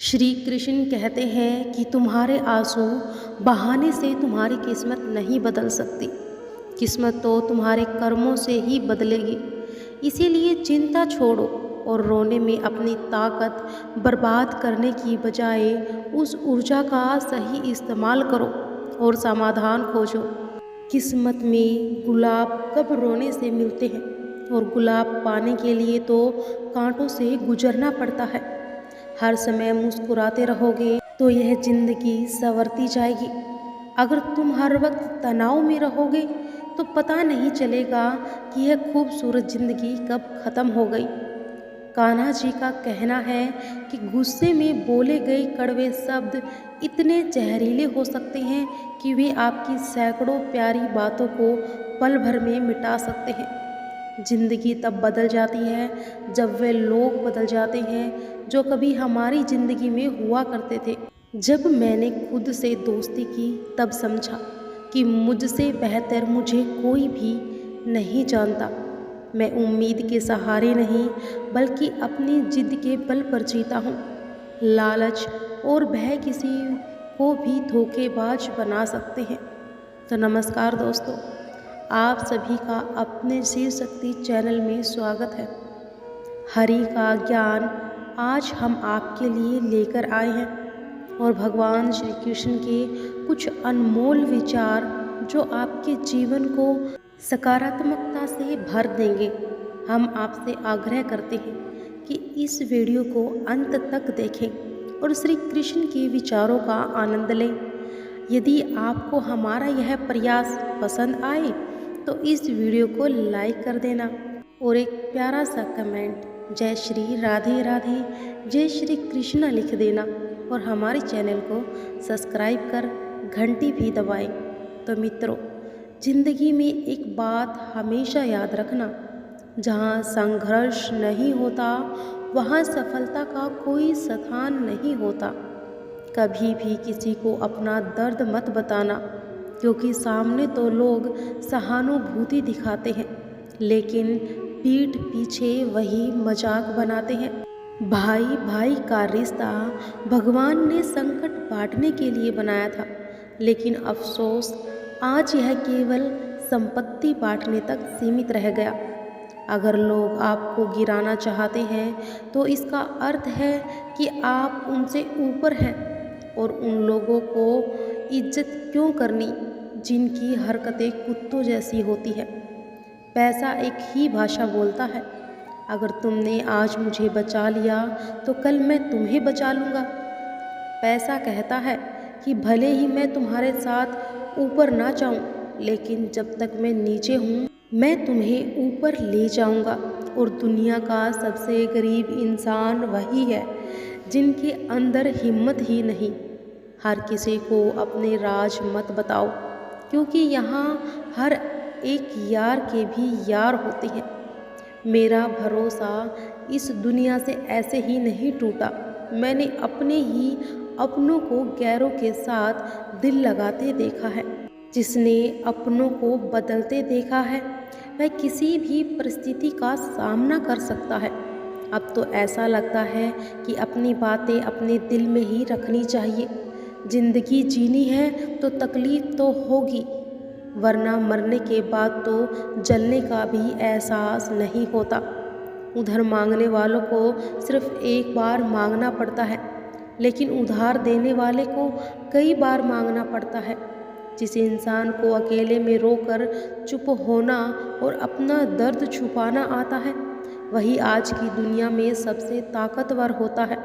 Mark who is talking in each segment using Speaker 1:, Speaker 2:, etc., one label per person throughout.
Speaker 1: श्री कृष्ण कहते हैं कि तुम्हारे आंसू बहाने से तुम्हारी किस्मत नहीं बदल सकती। किस्मत तो तुम्हारे कर्मों से ही बदलेगी। इसीलिए चिंता छोड़ो और रोने में अपनी ताकत बर्बाद करने की बजाय उस ऊर्जा का सही इस्तेमाल करो और समाधान खोजो। किस्मत में गुलाब कब रोने से मिलते हैं और गुलाब पाने के लिए तो कांटों से गुजरना पड़ता है। हर समय मुस्कुराते रहोगे तो यह जिंदगी संवरती जाएगी। अगर तुम हर वक्त तनाव में रहोगे तो पता नहीं चलेगा कि यह खूबसूरत जिंदगी कब खत्म हो गई। कान्हा जी का कहना है कि गुस्से में बोले गए कड़वे शब्द इतने जहरीले हो सकते हैं कि वे आपकी सैकड़ों प्यारी बातों को पल भर में मिटा सकते हैं। जिंदगी तब बदल जाती है जब वे लोग बदल जाते हैं जो कभी हमारी ज़िंदगी में हुआ करते थे। जब मैंने खुद से दोस्ती की तब समझा कि मुझसे बेहतर मुझे कोई भी नहीं जानता। मैं उम्मीद के सहारे नहीं बल्कि अपनी जिद के बल पर जीता हूँ। लालच और भय किसी को भी धोखेबाज बना सकते हैं। तो नमस्कार दोस्तों, आप सभी का अपने शिव शक्ति चैनल में स्वागत है। हरि का ज्ञान आज हम आपके लिए लेकर आए हैं और भगवान श्री कृष्ण के कुछ अनमोल विचार जो आपके जीवन को सकारात्मकता से भर देंगे। हम आपसे आग्रह करते हैं कि इस वीडियो को अंत तक देखें और श्री कृष्ण के विचारों का आनंद लें। यदि आपको हमारा यह प्रयास पसंद आए तो इस वीडियो को लाइक कर देना और एक प्यारा सा कमेंट जय श्री राधे राधे जय श्री कृष्ण लिख देना और हमारे चैनल को सब्सक्राइब कर घंटी भी दबाएं। तो मित्रों, जिंदगी में एक बात हमेशा याद रखना, जहाँ संघर्ष नहीं होता वहाँ सफलता का कोई स्थान नहीं होता। कभी भी किसी को अपना दर्द मत बताना, क्योंकि सामने तो लोग सहानुभूति दिखाते हैं लेकिन पीठ पीछे वही मजाक बनाते हैं। भाई भाई का रिश्ता भगवान ने संकट बांटने के लिए बनाया था, लेकिन अफसोस आज यह केवल संपत्ति बांटने तक सीमित रह गया। अगर लोग आपको गिराना चाहते हैं तो इसका अर्थ है कि आप उनसे ऊपर हैं, और उन लोगों को इज्जत क्यों करनी जिनकी हरकतें कुत्तों जैसी होती है। पैसा एक ही भाषा बोलता है। अगर तुमने आज मुझे बचा लिया तो कल मैं तुम्हें बचा लूँगा। पैसा कहता है कि भले ही मैं तुम्हारे साथ ऊपर ना जाऊँ, लेकिन जब तक मैं नीचे हूँ मैं तुम्हें ऊपर ले जाऊँगा। और दुनिया का सबसे गरीब इंसान वही है जिनके अंदर हिम्मत ही नहीं। हर किसी को अपने राज मत बताओ, क्योंकि यहाँ हर एक यार के भी यार होते हैं। मेरा भरोसा इस दुनिया से ऐसे ही नहीं टूटा। मैंने अपने ही अपनों को गैरों के साथ दिल लगाते देखा है। जिसने अपनों को बदलते देखा है वह किसी भी परिस्थिति का सामना कर सकता है। अब तो ऐसा लगता है कि अपनी बातें अपने दिल में ही रखनी चाहिए। जिंदगी जीनी है तो तकलीफ तो होगी, वरना मरने के बाद तो जलने का भी एहसास नहीं होता। उधार मांगने वालों को सिर्फ एक बार मांगना पड़ता है, लेकिन उधार देने वाले को कई बार मांगना पड़ता है। जिस इंसान को अकेले में रोकर चुप होना और अपना दर्द छुपाना आता है, वही आज की दुनिया में सबसे ताकतवर होता है।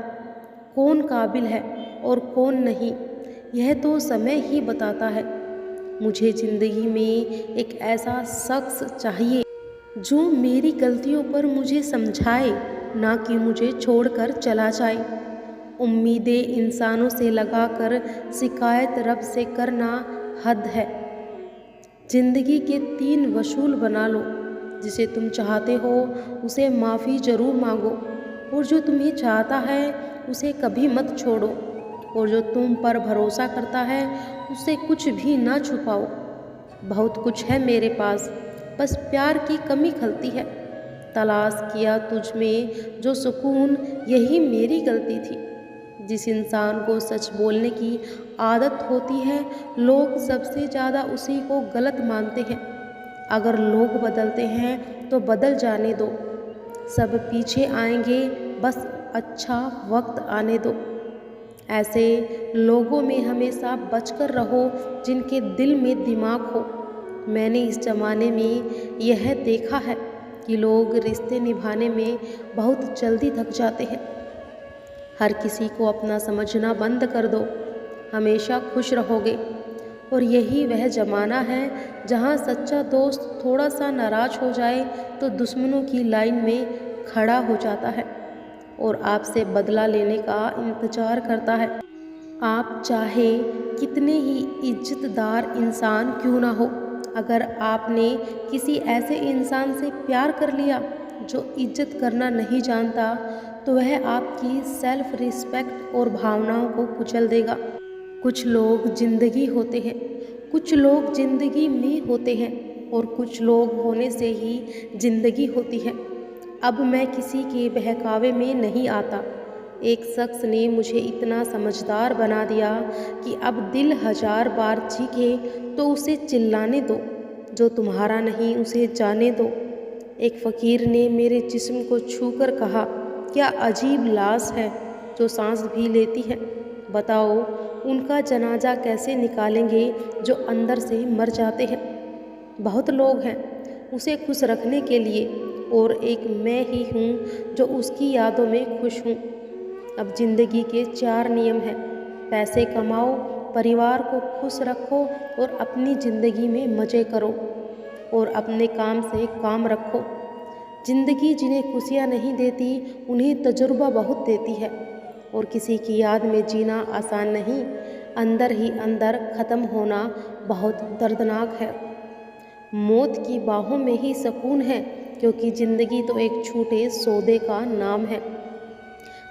Speaker 1: कौन काबिल है और कौन नहीं, यह तो समय ही बताता है। मुझे ज़िंदगी में एक ऐसा शख्स चाहिए जो मेरी गलतियों पर मुझे समझाए, ना कि मुझे छोड़कर चला जाए। उम्मीदें इंसानों से लगाकर शिकायत रब से करना हद है। जिंदगी के 3 वसूल बना लो। जिसे तुम चाहते हो उसे माफ़ी ज़रूर मांगो, और जो तुम्हें चाहता है उसे कभी मत छोड़ो, और जो तुम पर भरोसा करता है उससे कुछ भी ना छुपाओ। बहुत कुछ है मेरे पास, बस प्यार की कमी खलती है। तलाश किया तुझ में जो सुकून, यही मेरी गलती थी। जिस इंसान को सच बोलने की आदत होती है, लोग सबसे ज़्यादा उसी को गलत मानते हैं। अगर लोग बदलते हैं तो बदल जाने दो, सब पीछे आएंगे, बस अच्छा वक्त आने दो। ऐसे लोगों में हमेशा बचकर रहो जिनके दिल में दिमाग हो। मैंने इस ज़माने में यह देखा है कि लोग रिश्ते निभाने में बहुत जल्दी थक जाते हैं। हर किसी को अपना समझना बंद कर दो, हमेशा खुश रहोगे। और यही वह ज़माना है जहाँ सच्चा दोस्त थोड़ा सा नाराज़ हो जाए तो दुश्मनों की लाइन में खड़ा हो जाता है और आपसे बदला लेने का इंतज़ार करता है। आप चाहे कितने ही इज्जतदार इंसान क्यों ना हो, अगर आपने किसी ऐसे इंसान से प्यार कर लिया जो इज्जत करना नहीं जानता, तो वह आपकी सेल्फ रिस्पेक्ट और भावनाओं को कुचल देगा। कुछ लोग ज़िंदगी होते हैं, कुछ लोग ज़िंदगी में होते हैं और कुछ लोग होने से ही ज़िंदगी होती है। अब मैं किसी के बहकावे में नहीं आता। एक शख्स ने मुझे इतना समझदार बना दिया कि अब दिल 1000 बार चीखे तो उसे चिल्लाने दो, जो तुम्हारा नहीं उसे जाने दो। एक फ़कीर ने मेरे जिस्म को छूकर कहा, क्या अजीब लाश है जो सांस भी लेती है। बताओ उनका जनाजा कैसे निकालेंगे जो अंदर से मर जाते हैं। बहुत लोग हैं उसे खुश रखने के लिए और एक मैं ही हूँ जो उसकी यादों में खुश हूँ। अब ज़िंदगी के 4 नियम हैं। पैसे कमाओ, परिवार को खुश रखो और अपनी ज़िंदगी में मज़े करो और अपने काम से काम रखो। ज़िंदगी जिन्हें खुशियाँ नहीं देती उन्हें तजुर्बा बहुत देती है और किसी की याद में जीना आसान नहीं, अंदर ही अंदर ख़त्म होना बहुत दर्दनाक है। मौत की बाहों में ही सुकून है, क्योंकि ज़िंदगी तो एक छूटे सौदे का नाम है।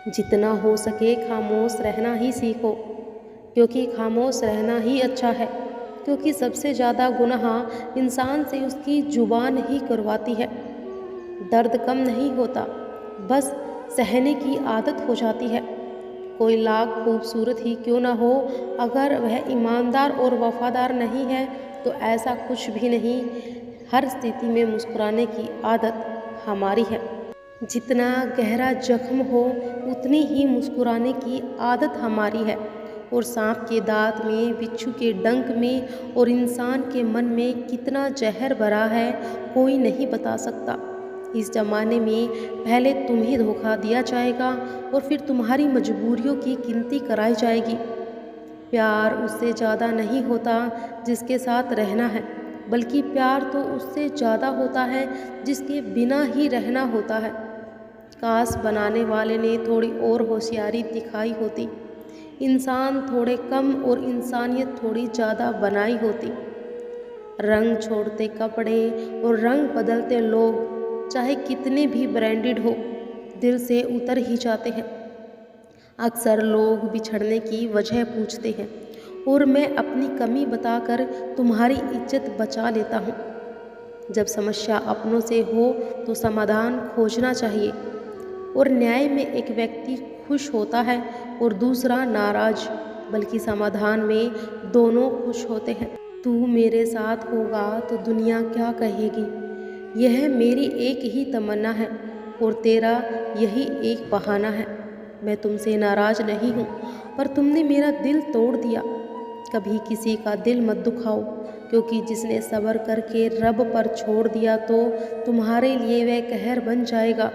Speaker 1: जितना हो सके खामोश रहना ही सीखो, क्योंकि खामोश रहना ही अच्छा है। क्योंकि सबसे ज़्यादा गुनाह इंसान से उसकी ज़ुबान ही करवाती है। दर्द कम नहीं होता, बस सहने की आदत हो जाती है। कोई लाख खूबसूरत ही क्यों ना हो, अगर वह ईमानदार और वफादार नहीं है तो ऐसा कुछ भी नहीं। हर स्थिति में मुस्कुराने की आदत हमारी है। जितना गहरा जख्म हो उतनी ही मुस्कुराने की आदत हमारी है। और सांप के दांत में, बिच्छू के डंक में और इंसान के मन में कितना जहर भरा है कोई नहीं बता सकता। इस ज़माने में पहले तुम्हें धोखा दिया जाएगा और फिर तुम्हारी मजबूरियों की गिनती कराई जाएगी। प्यार उससे ज़्यादा नहीं होता जिसके साथ रहना है, बल्कि प्यार तो उससे ज़्यादा होता है जिसके बिना ही रहना होता है। काश बनाने वाले ने थोड़ी और होशियारी दिखाई होती, इंसान थोड़े कम और इंसानियत थोड़ी ज़्यादा बनाई होती। रंग छोड़ते कपड़े और रंग बदलते लोग चाहे कितने भी ब्रांडेड हो, दिल से उतर ही जाते हैं। अक्सर लोग बिछड़ने की वजह पूछते हैं और मैं अपनी कमी बताकर तुम्हारी इज्जत बचा लेता हूँ। जब समस्या अपनों से हो तो समाधान खोजना चाहिए और न्याय में एक व्यक्ति खुश होता है और दूसरा नाराज, बल्कि समाधान में दोनों खुश होते हैं। तू मेरे साथ होगा तो दुनिया क्या कहेगी, यह मेरी एक ही तमन्ना है और तेरा यही एक बहाना है। मैं तुमसे नाराज़ नहीं हूँ, पर तुमने मेरा दिल तोड़ दिया। कभी किसी का दिल मत दुखाओ, क्योंकि जिसने सब्र करके रब पर छोड़ दिया तो तुम्हारे लिए वह कहर बन जाएगा।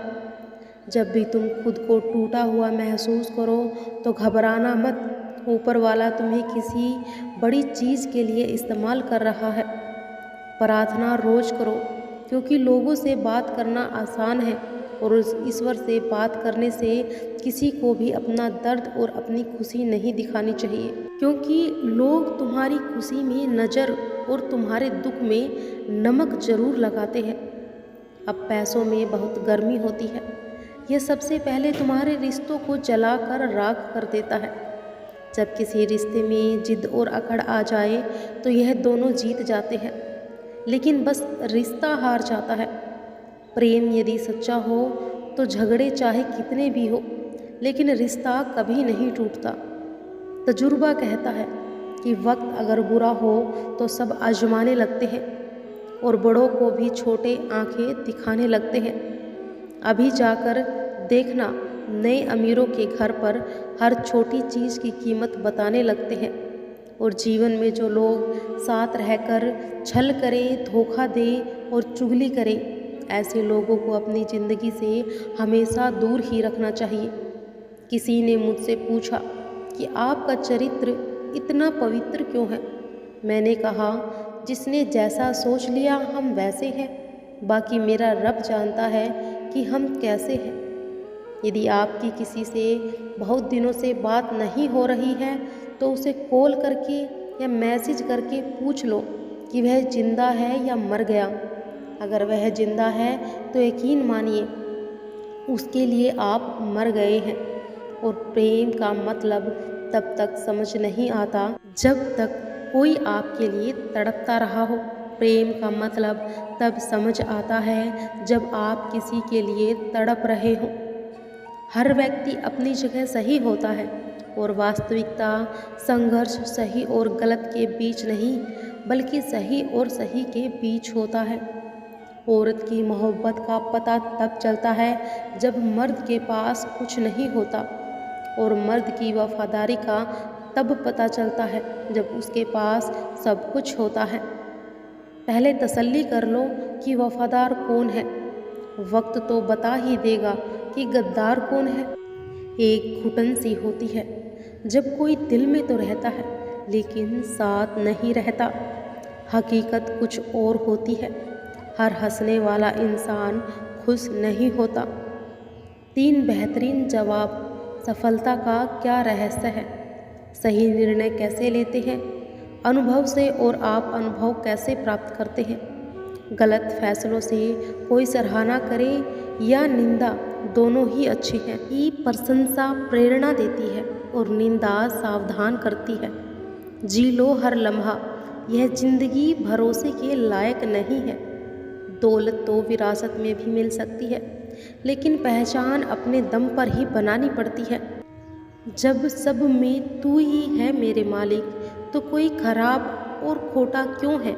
Speaker 1: जब भी तुम खुद को टूटा हुआ महसूस करो तो घबराना मत, ऊपर वाला तुम्हें किसी बड़ी चीज़ के लिए इस्तेमाल कर रहा है। प्रार्थना रोज़ करो, क्योंकि लोगों से बात करना आसान है और उस ईश्वर से बात करने से किसी को भी अपना दर्द और अपनी खुशी नहीं दिखानी चाहिए, क्योंकि लोग तुम्हारी खुशी में नज़र और तुम्हारे दुख में नमक ज़रूर लगाते हैं। अब पैसों में बहुत गर्मी होती है, यह सबसे पहले तुम्हारे रिश्तों को जलाकर राख कर देता है। जब किसी रिश्ते में जिद और अकड़ आ जाए तो यह दोनों जीत जाते हैं, लेकिन बस रिश्ता हार जाता है। प्रेम यदि सच्चा हो तो झगड़े चाहे कितने भी हो, लेकिन रिश्ता कभी नहीं टूटता। तजुर्बा कहता है कि वक्त अगर बुरा हो तो सब आजमाने लगते हैं और बड़ों को भी छोटे आंखें दिखाने लगते हैं। अभी जाकर देखना, नए अमीरों के घर पर हर छोटी चीज़ की कीमत बताने लगते हैं। और जीवन में जो लोग साथ रहकर छल करें, धोखा दें और चुगली करें, ऐसे लोगों को अपनी ज़िंदगी से हमेशा दूर ही रखना चाहिए। किसी ने मुझसे पूछा कि आपका चरित्र इतना पवित्र क्यों है? मैंने कहा, जिसने जैसा सोच लिया हम वैसे हैं, बाकी मेरा रब जानता है कि हम कैसे हैं। यदि आपकी किसी से बहुत दिनों से बात नहीं हो रही है तो उसे कॉल करके या मैसेज करके पूछ लो कि वह जिंदा है या मर गया। अगर वह जिंदा है तो यकीन मानिए उसके लिए आप मर गए हैं। और प्रेम का मतलब तब तक समझ नहीं आता जब तक कोई आपके लिए तड़पता रहा हो। प्रेम का मतलब तब समझ आता है जब आप किसी के लिए तड़प रहे हों। हर व्यक्ति अपनी जगह सही होता है और वास्तविकता संघर्ष सही और गलत के बीच नहीं, बल्कि सही और सही के बीच होता है। औरत की मोहब्बत का पता तब चलता है जब मर्द के पास कुछ नहीं होता, और मर्द की वफादारी का तब पता चलता है जब उसके पास सब कुछ होता है। पहले तसल्ली कर लो कि वफादार कौन है, वक्त तो बता ही देगा कि गद्दार कौन है। एक घुटन सी होती है जब कोई दिल में तो रहता है लेकिन साथ नहीं रहता। हकीकत कुछ और होती है। हर हंसने वाला इंसान खुश नहीं होता। 3 बेहतरीन जवाब। सफलता का क्या रहस्य है? सही निर्णय कैसे लेते हैं? अनुभव से। और आप अनुभव कैसे प्राप्त करते हैं? गलत फैसलों से कोई सराहना करे या निंदा, दोनों ही अच्छे हैं। ये प्रशंसा प्रेरणा देती है और निंदा सावधान करती है। जी लो हर लम्हा, यह जिंदगी भरोसे के लायक नहीं है। दौलत तो विरासत में भी मिल सकती है, लेकिन पहचान अपने दम पर ही बनानी पड़ती है। जब सब में तू ही है मेरे मालिक, तो कोई खराब और खोटा क्यों है?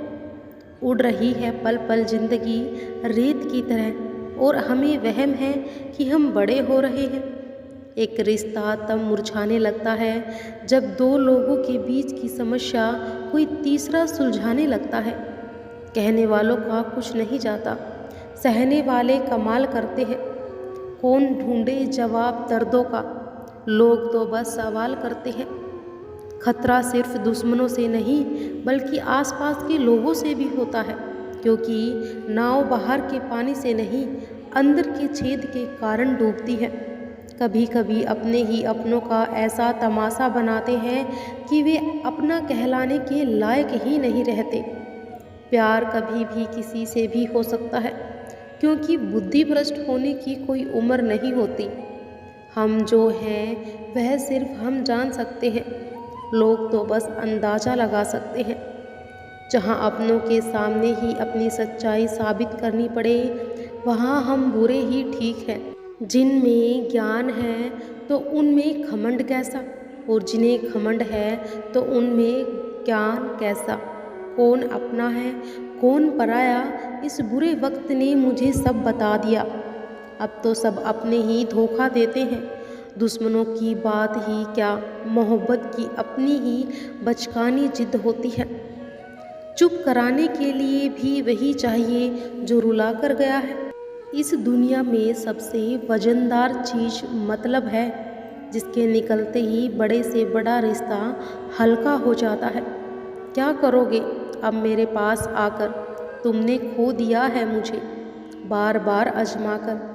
Speaker 1: उड़ रही है पल पल जिंदगी रेत की तरह, और हमें वहम है कि हम बड़े हो रहे हैं। एक रिश्ता तब मुरझाने लगता है जब 2 लोगों के बीच की समस्या कोई तीसरा सुलझाने लगता है। कहने वालों का कुछ नहीं जाता, सहने वाले कमाल करते हैं। कौन ढूंढे जवाब दर्दों का, लोग तो बस सवाल करते हैं। खतरा सिर्फ दुश्मनों से नहीं, बल्कि आसपास के लोगों से भी होता है, क्योंकि नाव बाहर के पानी से नहीं, अंदर के छेद के कारण डूबती है। कभी कभी अपने ही अपनों का ऐसा तमाशा बनाते हैं कि वे अपना कहलाने के लायक ही नहीं रहते। प्यार कभी भी किसी से भी हो सकता है, क्योंकि बुद्धि भ्रष्ट होने की कोई उम्र नहीं होती। हम जो हैं वह सिर्फ हम जान सकते हैं, लोग तो बस अंदाज़ा लगा सकते हैं। जहाँ अपनों के सामने ही अपनी सच्चाई साबित करनी पड़े, वहाँ हम बुरे ही ठीक हैं। जिनमें ज्ञान है तो उनमें घमंड कैसा, और जिन्हें घमंड है तो उनमें ज्ञान कैसा। कौन अपना है कौन पराया, इस बुरे वक्त ने मुझे सब बता दिया। अब तो सब अपने ही धोखा देते हैं। दुश्मनों की बात ही क्या, मोहब्बत की अपनी ही बचकानी जिद होती है। चुप कराने के लिए भी वही चाहिए जो रुला कर गया है। इस दुनिया में सबसे वजनदार चीज़ मतलब है, जिसके निकलते ही बड़े से बड़ा रिश्ता हल्का हो जाता है। क्या करोगे अब मेरे पास आकर? तुमने खो दिया है मुझे बार बार आजमा कर।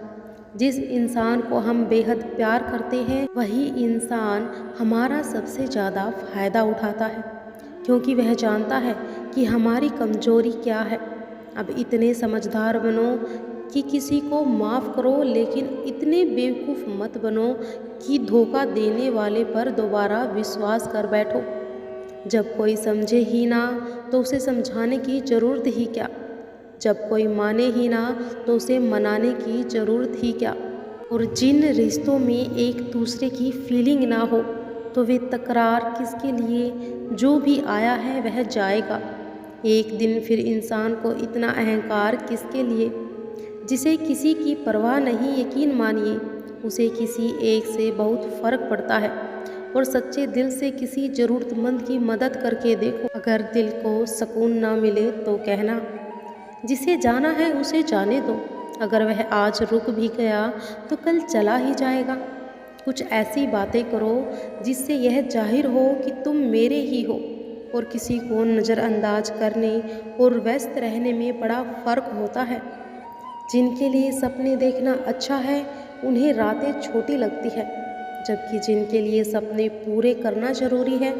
Speaker 1: जिस इंसान को हम बेहद प्यार करते हैं, वही इंसान हमारा सबसे ज़्यादा फ़ायदा उठाता है, क्योंकि वह जानता है कि हमारी कमज़ोरी क्या है। अब इतने समझदार बनो कि किसी को माफ़ करो, लेकिन इतने बेवकूफ़ मत बनो कि धोखा देने वाले पर दोबारा विश्वास कर बैठो। जब कोई समझे ही ना तो उसे समझाने की ज़रूरत ही क्या। जब कोई माने ही ना तो उसे मनाने की ज़रूरत ही क्या। और जिन रिश्तों में एक दूसरे की फीलिंग ना हो तो वे तकरार किसके लिए, जो भी आया है वह जाएगा। एक दिन फिर इंसान को इतना अहंकार किसके लिए, जिसे किसी की परवाह नहीं। यकीन मानिए उसे किसी एक से बहुत फ़र्क पड़ता है। और सच्चे दिल से किसी ज़रूरतमंद की मदद करके देखो। अगर दिल को सुकून ना मिले तो कहना, जिसे जाना है उसे जाने दो। अगर वह आज रुक भी गया तो कल चला ही जाएगा। कुछ ऐसी बातें करो जिससे यह जाहिर हो कि तुम मेरे ही हो। और किसी को नज़रअंदाज करने और व्यस्त रहने में बड़ा फ़र्क होता है। जिनके लिए सपने देखना अच्छा है उन्हें रातें छोटी लगती है, जबकि जिनके लिए सपने पूरे करना ज़रूरी है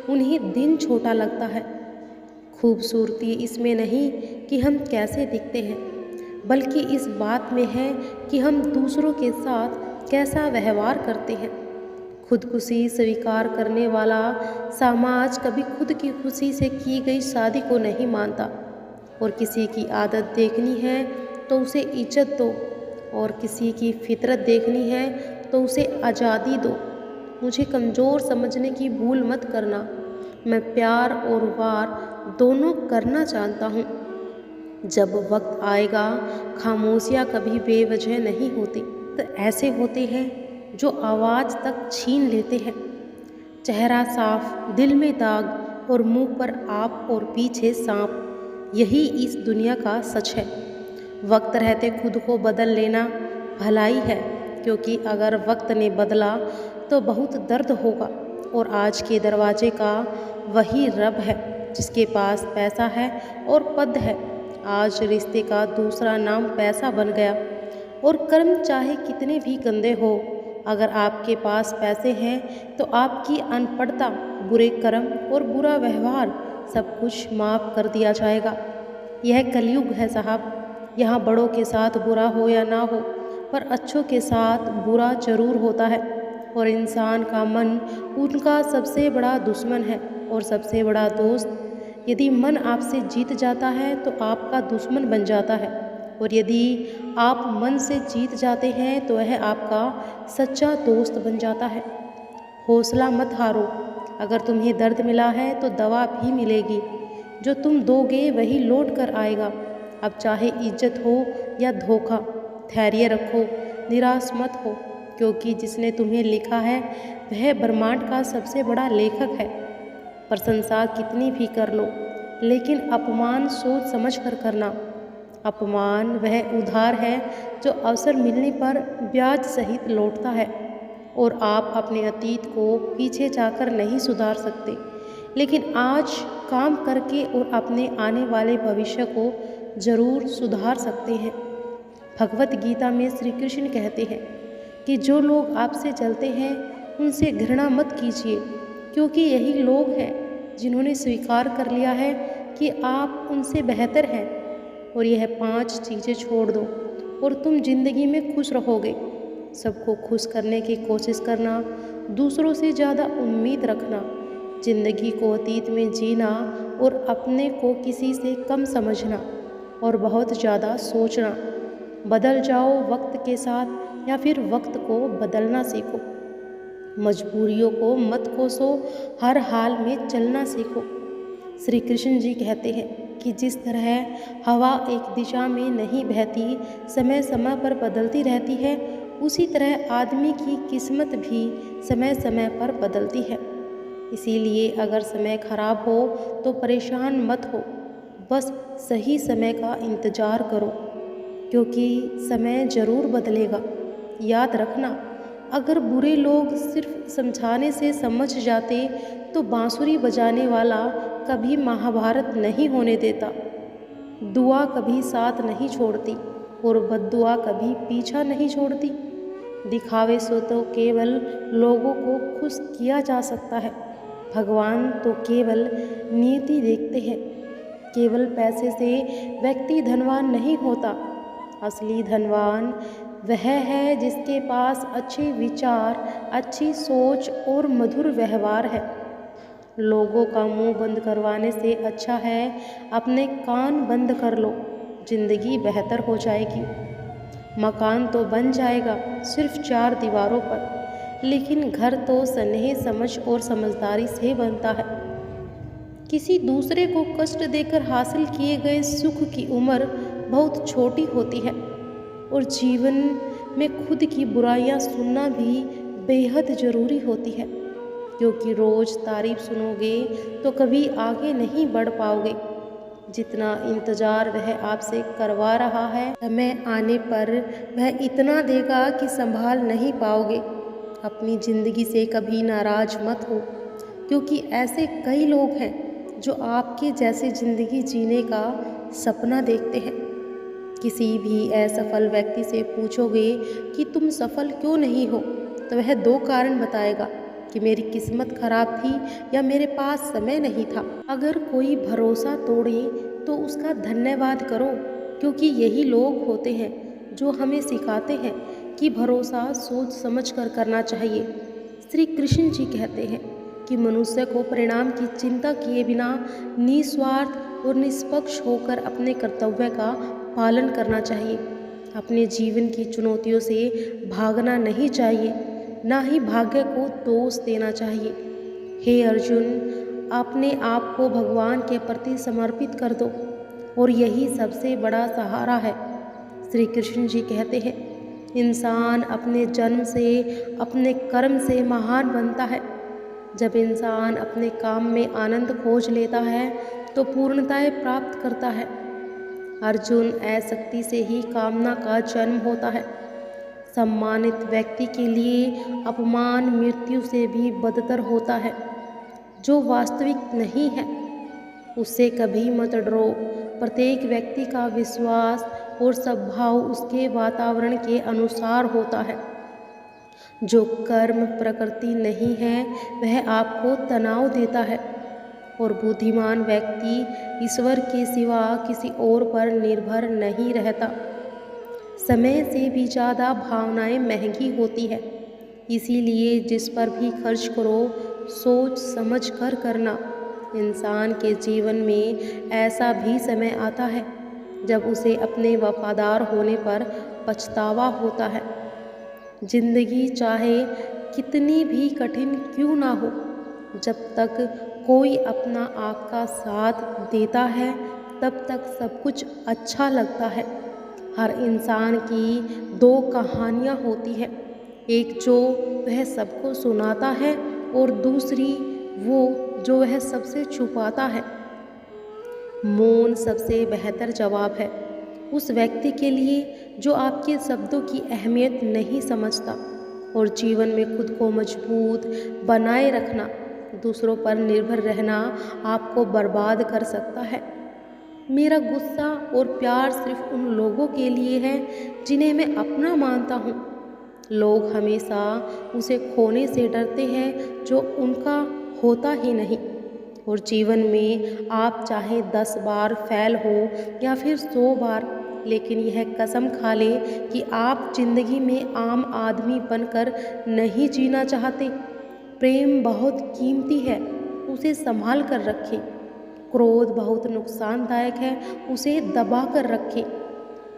Speaker 1: उन्हें दिन छोटा लगता है। खूबसूरती इसमें नहीं कि हम कैसे दिखते हैं, बल्कि इस बात में है कि हम दूसरों के साथ कैसा व्यवहार करते हैं। खुदकुशी स्वीकार करने वाला समाज कभी खुद की खुशी से की गई शादी को नहीं मानता। और किसी की आदत देखनी है तो उसे इज्जत दो, और किसी की फितरत देखनी है तो उसे आज़ादी दो। मुझे कमज़ोर समझने की भूल मत करना। मैं प्यार और वार दोनों करना जानता हूँ। जब वक्त आएगा खामोशियाँ कभी बेवजह नहीं होती, तो ऐसे होते हैं जो आवाज़ तक छीन लेते हैं। चेहरा साफ, दिल में दाग, और मुंह पर आप और पीछे सांप, यही इस दुनिया का सच है। वक्त रहते खुद को बदल लेना भलाई है, क्योंकि अगर वक्त ने बदला तो बहुत दर्द होगा। और आज के दरवाजे का वही रब है जिसके पास पैसा है और पद है। आज रिश्ते का दूसरा नाम पैसा बन गया। और कर्म चाहे कितने भी गंदे हो, अगर आपके पास पैसे हैं तो आपकी अनपढ़ता, बुरे कर्म और बुरा व्यवहार सब कुछ माफ़ कर दिया जाएगा। यह कलयुग है साहब। यहाँ बड़ों के साथ बुरा हो या ना हो, पर अच्छों के साथ बुरा जरूर होता है। और इंसान का मन उनका सबसे बड़ा दुश्मन है और सबसे बड़ा दोस्त। यदि मन आपसे जीत जाता है तो आपका दुश्मन बन जाता है, और यदि आप मन से जीत जाते हैं तो वह आपका सच्चा दोस्त बन जाता है। हौसला मत हारो। अगर तुम्हें दर्द मिला है तो दवा भी मिलेगी। जो तुम दोगे वही लौट कर आएगा। अब चाहे इज्जत हो या धोखा, धैर्य रखो, निराश मत हो, क्योंकि जिसने तुम्हें लिखा है वह ब्रह्मांड का सबसे बड़ा लेखक है। प्रशंसा कितनी भी कर लो, लेकिन अपमान सोच समझ कर करना। अपमान वह उधार है जो अवसर मिलने पर ब्याज सहित लौटता है। और आप अपने अतीत को पीछे जाकर नहीं सुधार सकते, लेकिन आज काम करके और अपने आने वाले भविष्य को जरूर सुधार सकते हैं। भगवत गीता में श्री कृष्ण कहते हैं कि जो लोग आपसे जलते हैं उनसे घृणा मत कीजिए, क्योंकि यही लोग हैं जिन्होंने स्वीकार कर लिया है कि आप उनसे बेहतर हैं। और यह 5 चीज़ें छोड़ दो और तुम जिंदगी में खुश रहोगे। सबको खुश करने की कोशिश करना, दूसरों से ज़्यादा उम्मीद रखना, जिंदगी को अतीत में जीना और अपने को किसी से कम समझना, और बहुत ज़्यादा सोचना। बदल जाओ वक्त के साथ, या फिर वक्त को बदलना सीखो। मजबूरियों को मत कोसो, हर हाल में चलना सीखो। श्री कृष्ण जी कहते हैं कि जिस तरह हवा एक दिशा में नहीं बहती, समय समय पर बदलती रहती है, उसी तरह आदमी की किस्मत भी समय समय पर बदलती है। इसीलिए अगर समय खराब हो तो परेशान मत हो, बस सही समय का इंतज़ार करो, क्योंकि समय ज़रूर बदलेगा। याद रखना, अगर बुरे लोग सिर्फ समझाने से समझ जाते तो बांसुरी बजाने वाला कभी महाभारत नहीं होने देता। दुआ कभी साथ नहीं छोड़ती और बद्दुआ कभी पीछा नहीं छोड़ती। दिखावे से तो केवल लोगों को खुश किया जा सकता है। भगवान तो केवल नीति देखते हैं। केवल पैसे से व्यक्ति धनवान नहीं होता। असली धनवान वह है जिसके पास अच्छे विचार, अच्छी सोच और मधुर व्यवहार है। लोगों का मुंह बंद करवाने से अच्छा है अपने कान बंद कर लो, जिंदगी बेहतर हो जाएगी। मकान तो बन जाएगा सिर्फ 4 दीवारों पर, लेकिन घर तो स्नेह, समझ और समझदारी से बनता है। किसी दूसरे को कष्ट देकर हासिल किए गए सुख की उम्र बहुत छोटी होती है, और जीवन में खुद की बुराइयां सुनना भी बेहद ज़रूरी होती है, क्योंकि रोज़ तारीफ सुनोगे तो कभी आगे नहीं बढ़ पाओगे। जितना इंतज़ार वह आपसे करवा रहा है, समय आने पर वह इतना देगा कि संभाल नहीं पाओगे। अपनी ज़िंदगी से कभी नाराज़ मत हो, क्योंकि ऐसे कई लोग हैं जो आपके जैसी ज़िंदगी जीने का सपना देखते हैं। किसी भी असफल व्यक्ति से पूछोगे कि तुम सफल क्यों नहीं हो, तो वह 2 कारण बताएगा कि मेरी किस्मत खराब थी या मेरे पास समय नहीं था। अगर कोई भरोसा तोड़े तो उसका धन्यवाद करो, क्योंकि यही लोग होते हैं जो हमें सिखाते हैं कि भरोसा सोच समझ कर करना चाहिए। श्री कृष्ण जी कहते हैं कि मनुष्य को परिणाम की चिंता किए बिना निस्वार्थ और निष्पक्ष होकर अपने कर्तव्य का पालन करना चाहिए। अपने जीवन की चुनौतियों से भागना नहीं चाहिए, ना ही भाग्य को दोष देना चाहिए। हे अर्जुन, अपने आप को भगवान के प्रति समर्पित कर दो, और यही सबसे बड़ा सहारा है। श्री कृष्ण जी कहते हैं, इंसान अपने जन्म से, अपने कर्म से महान बनता है। जब इंसान अपने काम में आनंद खोज लेता है तो पूर्णताएं प्राप्त करता है। अर्जुन, आसक्ति से ही कामना का जन्म होता है। सम्मानित व्यक्ति के लिए अपमान मृत्यु से भी बदतर होता है। जो वास्तविक नहीं है उससे कभी मत डरो। प्रत्येक व्यक्ति का विश्वास और स्वभाव उसके वातावरण के अनुसार होता है। जो कर्म प्रकृति नहीं है वह आपको तनाव देता है, और बुद्धिमान व्यक्ति ईश्वर के सिवा किसी और पर निर्भर नहीं रहता। समय से भी ज़्यादा भावनाएं महंगी होती है, इसीलिए जिस पर भी खर्च करो सोच समझ कर करना। इंसान के जीवन में ऐसा भी समय आता है जब उसे अपने वफादार होने पर पछतावा होता है। जिंदगी चाहे कितनी भी कठिन क्यों ना हो, जब तक कोई अपना आपका साथ देता है तब तक सब कुछ अच्छा लगता है। हर इंसान की 2 कहानियाँ होती हैं, एक जो वह सबको सुनाता है और दूसरी वो जो वह सबसे छुपाता है। मौन सबसे बेहतर जवाब है उस व्यक्ति के लिए जो आपके शब्दों की अहमियत नहीं समझता। और जीवन में खुद को मजबूत बनाए रखना, दूसरों पर निर्भर रहना आपको बर्बाद कर सकता है। मेरा गुस्सा और प्यार सिर्फ उन लोगों के लिए है जिन्हें मैं अपना मानता हूँ। लोग हमेशा उसे खोने से डरते हैं जो उनका होता ही नहीं। और जीवन में आप चाहे 10 बार फेल हो या फिर 100 बार, लेकिन यह कसम खा ले कि आप जिंदगी में आम आदमी बनकर नहीं जीना चाहते। प्रेम बहुत कीमती है, उसे संभाल कर रखें। क्रोध बहुत नुकसानदायक है, उसे दबा कर रखें।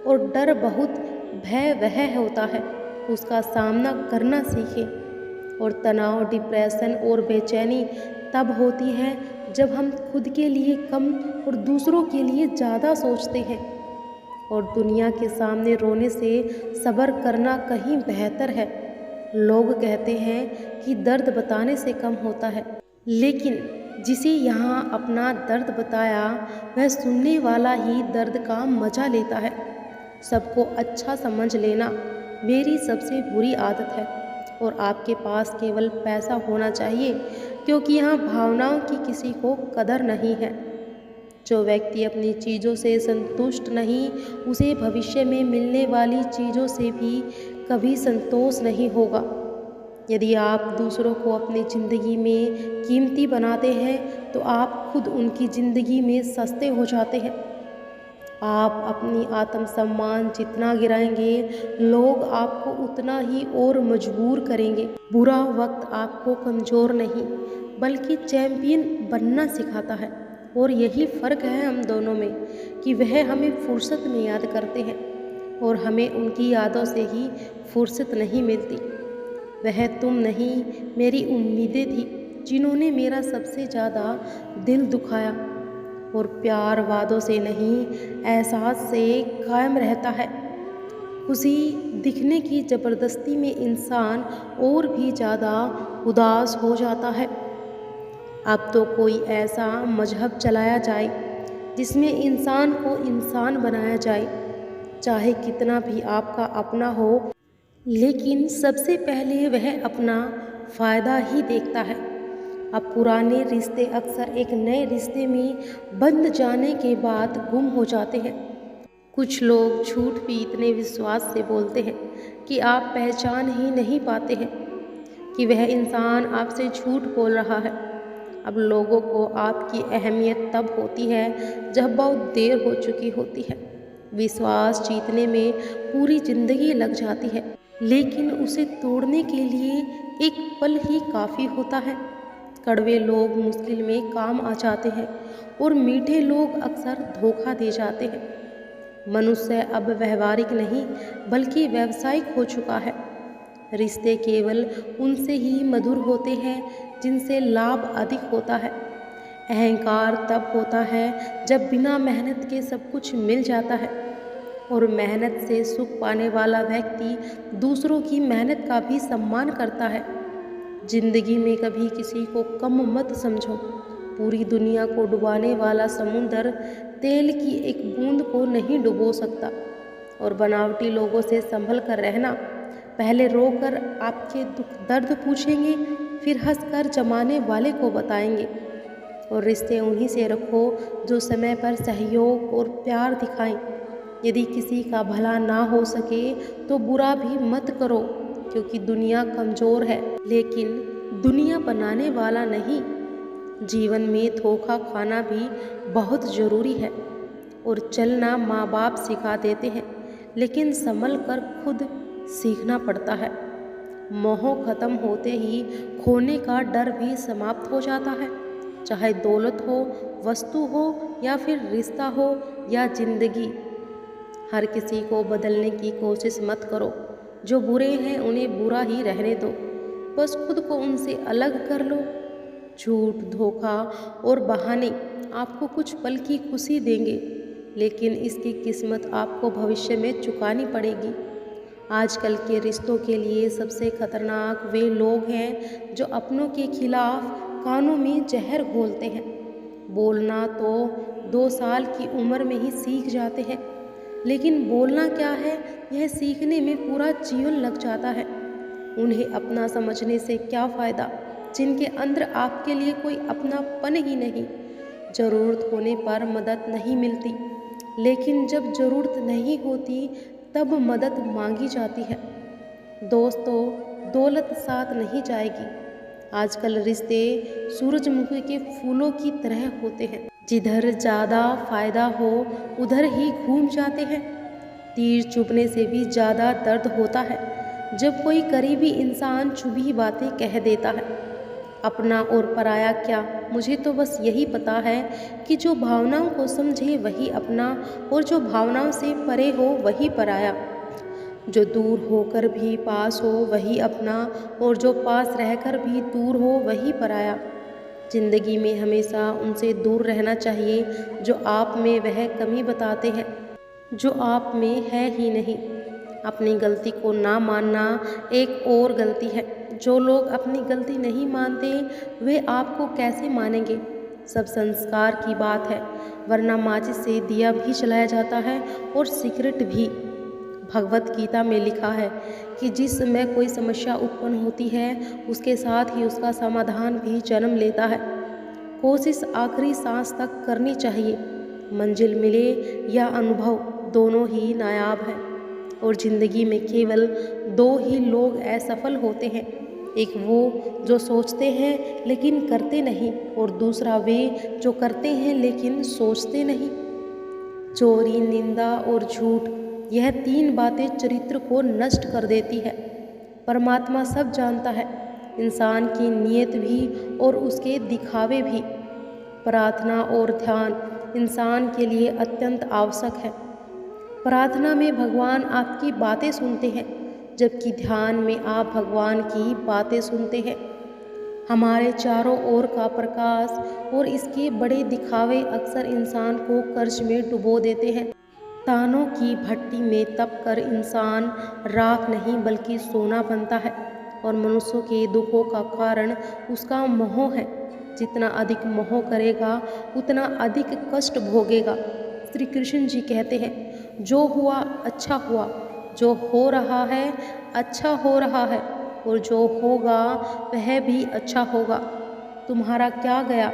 Speaker 1: और डर बहुत भयावह होता है, उसका सामना करना सीखें। और तनाव, डिप्रेशन और बेचैनी तब होती है जब हम खुद के लिए कम और दूसरों के लिए ज़्यादा सोचते हैं। और दुनिया के सामने रोने से सब्र करना कहीं बेहतर है। लोग कहते हैं कि दर्द बताने से कम होता है, लेकिन जिसे यहाँ अपना दर्द बताया वह सुनने वाला ही दर्द का मजा लेता है। सबको अच्छा समझ लेना मेरी सबसे बुरी आदत है, और आपके पास केवल पैसा होना चाहिए, क्योंकि यहाँ भावनाओं की किसी को कदर नहीं है। जो व्यक्ति अपनी चीज़ों से संतुष्ट नहीं, उसे भविष्य में मिलने वाली चीज़ों से भी कभी संतोष नहीं होगा। यदि आप दूसरों को अपनी ज़िंदगी में कीमती बनाते हैं तो आप खुद उनकी ज़िंदगी में सस्ते हो जाते हैं। आप अपनी आत्मसम्मान जितना गिराएंगे, लोग आपको उतना ही और मजबूर करेंगे। बुरा वक्त आपको कमज़ोर नहीं बल्कि चैंपियन बनना सिखाता है। और यही फ़र्क है हम दोनों में कि वह हमें फुर्सत में याद करते हैं और हमें उनकी यादों से ही फुर्सत नहीं मिलती। वह तुम नहीं, मेरी उम्मीदें थी जिन्होंने मेरा सबसे ज़्यादा दिल दुखाया। और प्यार वादों से नहीं, एहसास से कायम रहता है। खुशी दिखने की ज़बरदस्ती में इंसान और भी ज़्यादा उदास हो जाता है। अब तो कोई ऐसा मजहब चलाया जाए जिसमें इंसान को इंसान बनाया जाए, चाहे कितना भी आपका अपना हो, लेकिन सबसे पहले वह अपना फ़ायदा ही देखता है। अब पुराने रिश्ते अक्सर एक नए रिश्ते में बंध जाने के बाद गुम हो जाते हैं। कुछ लोग झूठ भी इतने विश्वास से बोलते हैं कि आप पहचान ही नहीं पाते हैं कि वह इंसान आपसे झूठ बोल रहा है। अब लोगों को आपकी अहमियत तब होती है जब बहुत देर हो चुकी होती है। विश्वास जीतने में पूरी जिंदगी लग जाती है, लेकिन उसे तोड़ने के लिए एक पल ही काफ़ी होता है। कड़वे लोग मुश्किल में काम आ जाते हैं और मीठे लोग अक्सर धोखा दे जाते हैं। मनुष्य अब व्यवहारिक नहीं बल्कि व्यावसायिक हो चुका है। रिश्ते केवल उनसे ही मधुर होते हैं जिनसे लाभ अधिक होता है। अहंकार तब होता है जब बिना मेहनत के सब कुछ मिल जाता है, और मेहनत से सुख पाने वाला व्यक्ति दूसरों की मेहनत का भी सम्मान करता है। जिंदगी में कभी किसी को कम मत समझो। पूरी दुनिया को डुबाने वाला समुंदर तेल की एक बूंद को नहीं डुबो सकता। और बनावटी लोगों से संभल कर रहना। पहले रोकर आपके दुख दर्द पूछेंगे, फिर हंसकर जमाने वाले को बताएंगे। और रिश्ते उन्हीं से रखो जो समय पर सहयोग और प्यार दिखाएं। यदि किसी का भला ना हो सके तो बुरा भी मत करो, क्योंकि दुनिया कमज़ोर है, लेकिन दुनिया बनाने वाला नहीं। जीवन में धोखा खाना भी बहुत ज़रूरी है, और चलना माँ बाप सिखा देते हैं, लेकिन संभल कर खुद सीखना पड़ता है। मोह खत्म होते ही खोने का डर भी समाप्त हो जाता है। चाहे दौलत हो, वस्तु हो, या फिर रिश्ता हो या जिंदगी, हर किसी को बदलने की कोशिश मत करो। जो बुरे हैं उन्हें बुरा ही रहने दो, बस खुद को उनसे अलग कर लो। झूठ, धोखा और बहाने आपको कुछ पल की खुशी देंगे, लेकिन इसकी कीमत आपको भविष्य में चुकानी पड़ेगी। आजकल के रिश्तों के लिए सबसे खतरनाक वे लोग हैं जो अपनों के खिलाफ कानों में जहर घोलते हैं। बोलना तो 2 साल की उम्र में ही सीख जाते हैं, लेकिन बोलना क्या है यह सीखने में पूरा जीवन लग जाता है। उन्हें अपना समझने से क्या फ़ायदा जिनके अंदर आपके लिए कोई अपनापन ही नहीं। ज़रूरत होने पर मदद नहीं मिलती, लेकिन जब ज़रूरत नहीं होती तब मदद मांगी जाती है। दोस्तों, दौलत साथ नहीं जाएगी। आजकल रिश्ते सूरजमुखी के फूलों की तरह होते हैं, जिधर ज़्यादा फायदा हो उधर ही घूम जाते हैं। तीर चुभने से भी ज़्यादा दर्द होता है जब कोई करीबी इंसान चुभी बातें कह देता है। अपना और पराया क्या, मुझे तो बस यही पता है कि जो भावनाओं को समझे वही अपना, और जो भावनाओं से परे हो वही पराया। जो दूर होकर भी पास हो वही अपना, और जो पास रहकर भी दूर हो वही पराया। जिंदगी में हमेशा उनसे दूर रहना चाहिए जो आप में वह कमी बताते हैं जो आप में है ही नहीं। अपनी गलती को ना मानना एक और गलती है। जो लोग अपनी गलती नहीं मानते वे आपको कैसे मानेंगे। सब संस्कार की बात है, वरना माचिस से दिया भी जलाया जाता है और सिगरेट भी। भगवत गीता में लिखा है कि जिस समय कोई समस्या उत्पन्न होती है उसके साथ ही उसका समाधान भी जन्म लेता है। कोशिश आखिरी सांस तक करनी चाहिए। मंजिल मिले या अनुभव, दोनों ही नायाब हैं। और ज़िंदगी में केवल 2 ही लोग असफल होते हैं, एक वो जो सोचते हैं लेकिन करते नहीं, और दूसरा वे जो करते हैं लेकिन सोचते नहीं। चोरी, निंदा और झूठ, यह 3 बातें चरित्र को नष्ट कर देती है। परमात्मा सब जानता है, इंसान की नीयत भी और उसके दिखावे भी। प्रार्थना और ध्यान इंसान के लिए अत्यंत आवश्यक है। प्रार्थना में भगवान आपकी बातें सुनते हैं, जबकि ध्यान में आप भगवान की बातें सुनते हैं। हमारे चारों ओर का प्रकाश और इसके बड़े दिखावे अक्सर इंसान को कर्ज में डुबो देते हैं। तानों की भट्टी में तप कर इंसान राख नहीं बल्कि सोना बनता है, और मनुष्यों के दुखों का कारण उसका मोह है। जितना अधिक मोह करेगा उतना अधिक कष्ट भोगेगा। श्री कृष्ण जी कहते हैं, जो हुआ अच्छा हुआ, जो हो रहा है अच्छा हो रहा है, और जो होगा वह भी अच्छा होगा। तुम्हारा क्या गया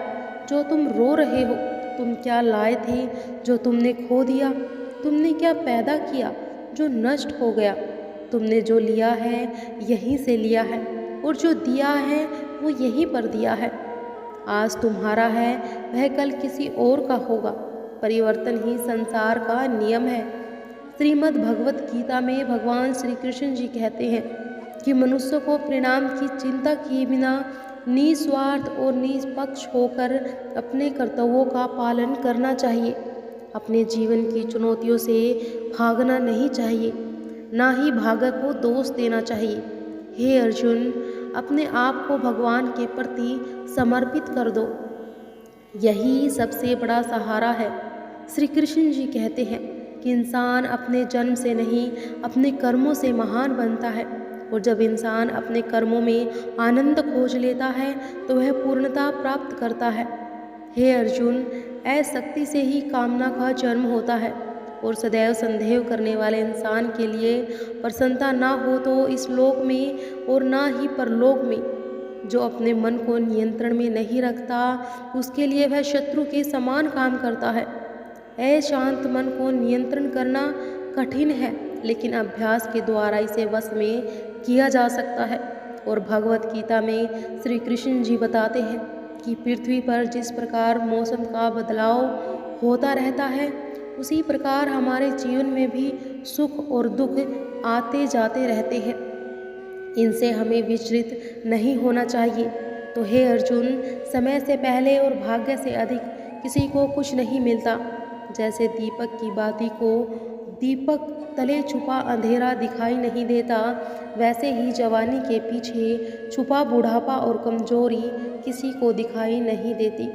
Speaker 1: जो तुम रो रहे हो? तुम क्या लाए थे जो तुमने खो दिया? तुमने क्या पैदा किया जो नष्ट हो गया? तुमने जो लिया है यहीं से लिया है, और जो दिया है वो यहीं पर दिया है। आज तुम्हारा है वह कल किसी और का होगा। परिवर्तन ही संसार का नियम है। श्रीमद् भगवत गीता में भगवान श्री कृष्ण जी कहते हैं कि मनुष्य को परिणाम की चिंता किए बिना निस्वार्थ और निष्पक्ष होकर अपने कर्तव्यों का पालन करना चाहिए। अपने जीवन की चुनौतियों से भागना नहीं चाहिए, ना ही भागक को दोष देना चाहिए। हे अर्जुन, अपने आप को भगवान के प्रति समर्पित कर दो, यही सबसे बड़ा सहारा है। श्री कृष्ण जी कहते हैं कि इंसान अपने जन्म से नहीं अपने कर्मों से महान बनता है, और जब इंसान अपने कर्मों में आनंद खोज लेता है तो वह पूर्णता प्राप्त करता है। हे अर्जुन, अशक्ति से ही कामना का जन्म होता है, और सदैव संदेह करने वाले इंसान के लिए प्रसन्नता ना हो तो इस लोक में और ना ही परलोक में। जो अपने मन को नियंत्रण में नहीं रखता उसके लिए वह शत्रु के समान काम करता है। अशांत मन को नियंत्रण करना कठिन है, लेकिन अभ्यास के द्वारा इसे वश में किया जा सकता है। और भगवत गीता में श्री कृष्ण जी बताते हैं कि पृथ्वी पर जिस प्रकार मौसम का बदलाव होता रहता है, उसी प्रकार हमारे जीवन में भी सुख और दुख आते जाते रहते हैं। इनसे हमें विचलित नहीं होना चाहिए। तो हे अर्जुन, समय से पहले और भाग्य से अधिक किसी को कुछ नहीं मिलता। जैसे दीपक की बाती को दीपक तले छुपा अंधेरा दिखाई नहीं देता, वैसे ही जवानी के पीछे छुपा बुढ़ापा और कमजोरी किसी को दिखाई नहीं देती।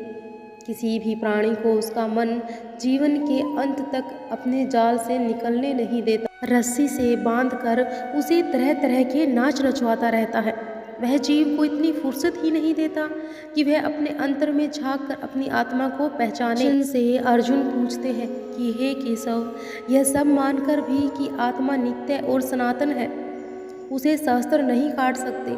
Speaker 1: किसी भी प्राणी को उसका मन जीवन के अंत तक अपने जाल से निकलने नहीं देता। रस्सी से बांधकर उसे तरह तरह के नाच रचवाता रहता है। वह जीव को इतनी फुर्सत ही नहीं देता कि वह अपने अंतर में झांक कर अपनी आत्मा को पहचाने। से अर्जुन पूछते हैं कि हे केशव, यह सब मानकर भी कि आत्मा नित्य और सनातन है, उसे शस्त्र नहीं काट सकते,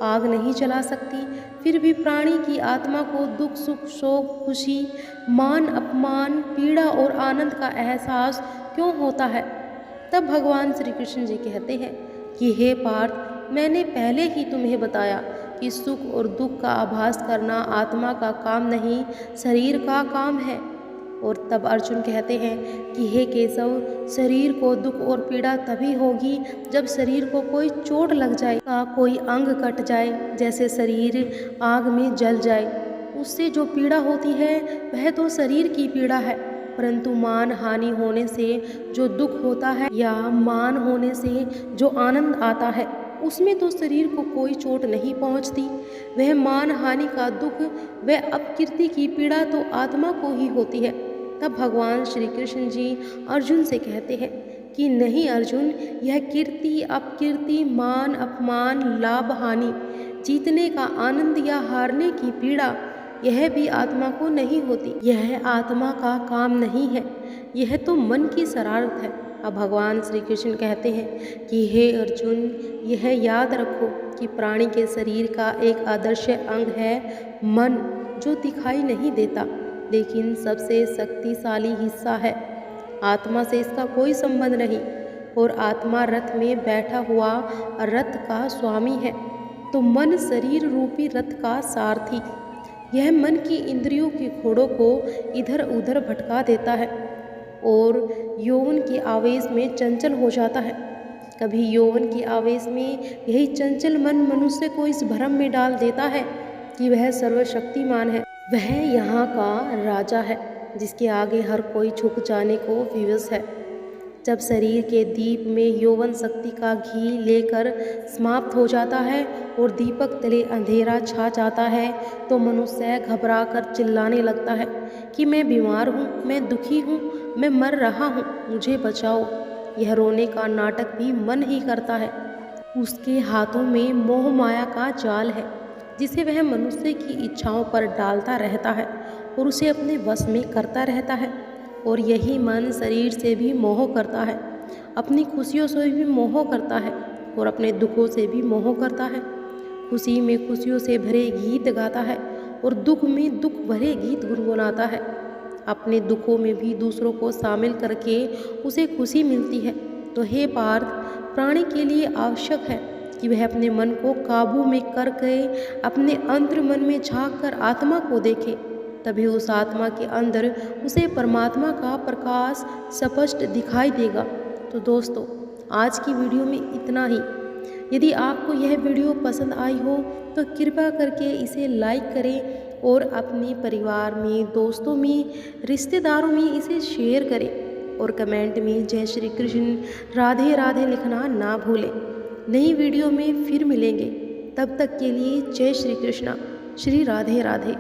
Speaker 1: आग नहीं जला सकती, फिर भी प्राणी की आत्मा को दुख सुख शोक खुशी मान अपमान पीड़ा और आनंद का एहसास क्यों होता है? तब भगवान श्री कृष्ण जी कहते हैं कि हे पार्थ, मैंने पहले ही तुम्हें बताया कि सुख और दुख का आभास करना आत्मा का काम नहीं, शरीर का काम है। और तब अर्जुन कहते हैं कि हे केशव, शरीर को दुख और पीड़ा तभी होगी जब शरीर को कोई चोट लग जाए, कोई अंग कट जाए, जैसे शरीर आग में जल जाए। उससे जो पीड़ा होती है वह तो शरीर की पीड़ा है, परंतु मान हानि होने से जो दुख होता है या मान होने से जो आनंद आता है, उसमें तो शरीर को कोई चोट नहीं पहुंचती। वह मान हानि का दुख, वह अपकीर्ति की पीड़ा तो आत्मा को ही होती है। तब भगवान श्री कृष्ण जी अर्जुन से कहते हैं कि नहीं अर्जुन, यह कीर्ति अपकीर्ति मान अपमान लाभ हानि, जीतने का आनंद या हारने की पीड़ा, यह भी आत्मा को नहीं होती। यह आत्मा का काम नहीं है, यह तो मन की शरारत है। अब भगवान श्री कृष्ण कहते हैं कि हे अर्जुन, यह याद रखो कि प्राणी के शरीर का एक आदर्श अंग है मन, जो दिखाई नहीं देता लेकिन सबसे शक्तिशाली हिस्सा है। आत्मा से इसका कोई संबंध नहीं, और आत्मा रथ में बैठा हुआ रथ का स्वामी है, तो मन शरीर रूपी रथ का सारथी। यह मन की इंद्रियों के घोड़ों को इधर उधर भटका देता है और यौवन के आवेश में चंचल हो जाता है। कभी यौवन के आवेश में यही चंचल मन मनुष्य को इस भ्रम में डाल देता है कि वह सर्वशक्तिमान है, वह यहाँ का राजा है, जिसके आगे हर कोई झुक जाने को विवश है। जब शरीर के दीप में यौवन शक्ति का घी लेकर समाप्त हो जाता है और दीपक तले अंधेरा छा जाता है तो मनुष्य घबरा कर चिल्लाने लगता है कि मैं बीमार हूँ, मैं दुखी हूँ, मैं मर रहा हूँ, मुझे बचाओ। यह रोने का नाटक भी मन ही करता है। उसके हाथों में मोह माया का जाल है जिसे वह मनुष्य की इच्छाओं पर डालता रहता है और उसे अपने वश में करता रहता है। और यही मन शरीर से भी मोह करता है, अपनी खुशियों से भी मोह करता है और अपने दुखों से भी मोह करता है। खुशी में खुशियों से भरे गीत गाता है और दुख में दुख भरे गीत गुनगुनाता है। अपने दुखों में भी दूसरों को शामिल करके उसे खुशी मिलती है। तो हे पार्थ, प्राणी के लिए आवश्यक है कि वह अपने मन को काबू में करके अपने अंतर मन में झांक कर आत्मा को देखे, तभी उस आत्मा के अंदर उसे परमात्मा का प्रकाश स्पष्ट दिखाई देगा। तो दोस्तों, आज की वीडियो में इतना ही। यदि आपको यह वीडियो पसंद आई हो तो कृपया करके इसे लाइक करें और अपने परिवार में, दोस्तों में, रिश्तेदारों में इसे शेयर करें और कमेंट में जय श्री कृष्ण, राधे राधे लिखना ना भूलें। नई वीडियो में फिर मिलेंगे, तब तक के लिए जय श्री कृष्णा, श्री राधे राधे।